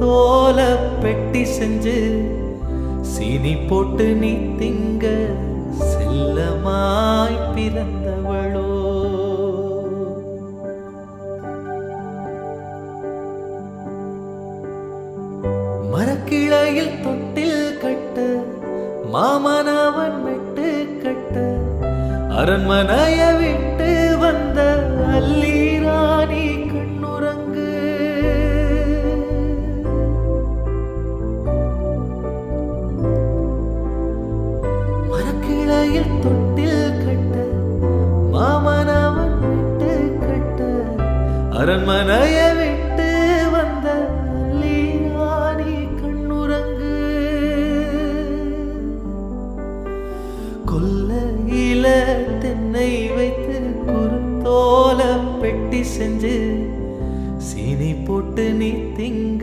குருத்தோல பெட்டி செஞ்சு சீனி போட்டு நீ திங்க செல்லமாய் பிறந்தவளோ. மரக்கிளையில் தொட்டில் கட்ட மாமனவன் விட்டு கட்ட அரண்மனைய விட்டு வந்த அல்லீராணி கண்ணுறங்கு. மரக்கிளையில் தொட்டில் கட்ட மாமனவன் விட்டு கட்ட அரண்மனைய விட்டு வந்த அல்லீராணி கண்ணுறங்கு. கொல்லையில தென்னை வைத்து குருத்தோல பெட்டி செஞ்சு